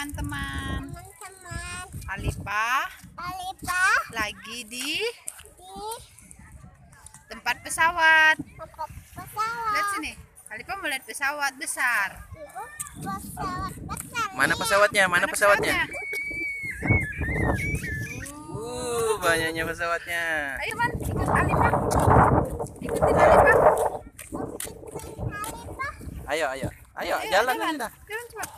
teman-teman. Alipah lagi di tempat pesawat. Lihat sini. Alipah melihat pesawat besar. Mana pesawatnya? Mana pesawatnya? Banyaknya pesawatnya. Ayo man, ikut Alipah. Ikutin Alipah. Ayo, jalan kita. Jalan cepat.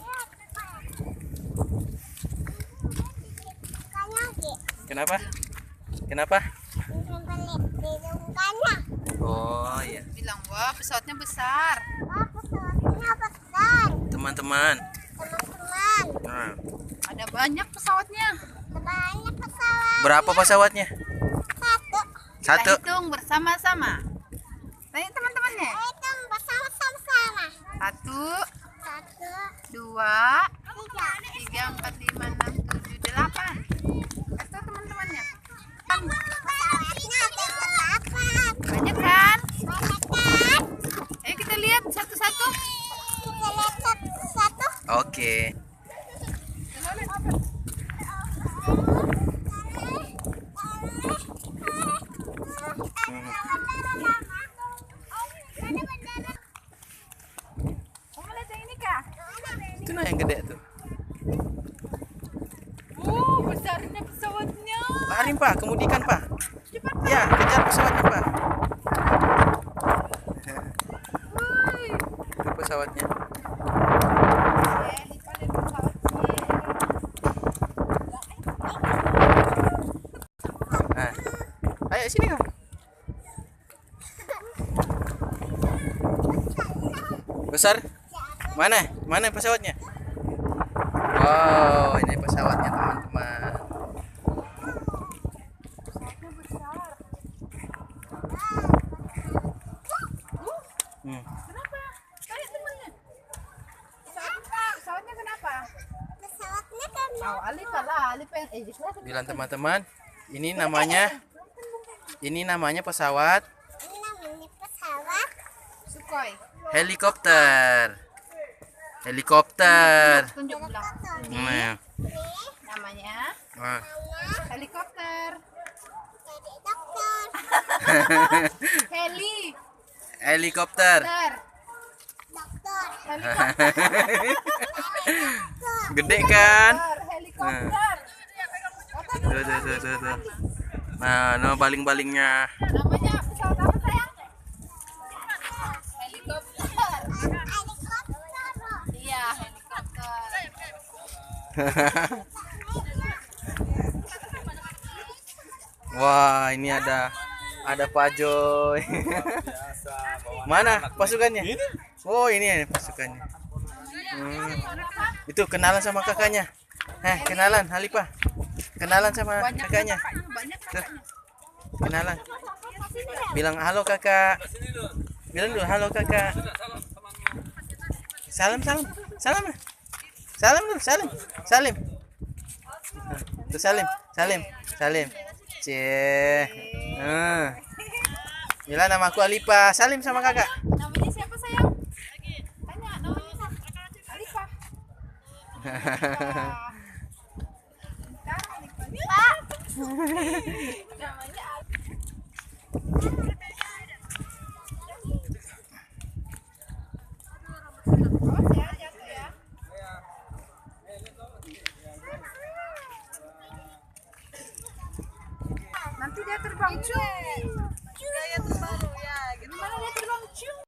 Kenapa? Oh iya. Bilang wah pesawatnya besar. Teman-teman. Nah, Ada banyak pesawatnya. berapa pesawatnya? Kita Satu. hitung bersama-sama. Tanya teman-temannya. 1, 2, 3, 4, 5, 6, 7, 8. Kasih tahu teman-temannya. Banyak kan? Ayo kita lihat satu-satu. Oke. Kamu lihat yang ini kah? Itu nah yang gede tuh. Besarnya pesawatnya. Lari Pak, kemudikan Pak. Cepat. Ya, kejar pesawatnya Pak. Woi. Itu pesawatnya. Lipat dari pesawatnya. Nah, ayo sini kamu. Besar? Mana pesawatnya? Wow, ini pesawatnya teman-teman. Pesawatnya besar. Kenapa? Tanya temennya. Pesawatnya kenapa? Oh, Alipah lah, Alipah yang jelas. Bilang teman-teman, ini namanya pesawat Sukhoi. helikopter. Tunjuk bilang. Nah, Namanya nah. helikopter. Helikopter. Helikopter. Gede kan? Helikopter. Tuh. Nah, baling-balingnya. Namanya pesawat apa sayang? Helikopter. Iya, helikopter. Wah, ini ada Pak Joy. Mana pasukannya? Oh, ini pasukannya. Itu kenalan sama kakaknya. Kenalan Alipah. Kenalan sama kakaknya. Banyak Tuh, kakaknya. kenalan. Bilang halo kakak. Bilang dulu halo kakak. Salam. Salam dulu, salim. Tuh salim. Cie. Bilang nama aku Alipah. Salim sama kakak. Namanya siapa sayang? Tanya namanya siapa? Alipah. Namanya nanti dia terbang cuy.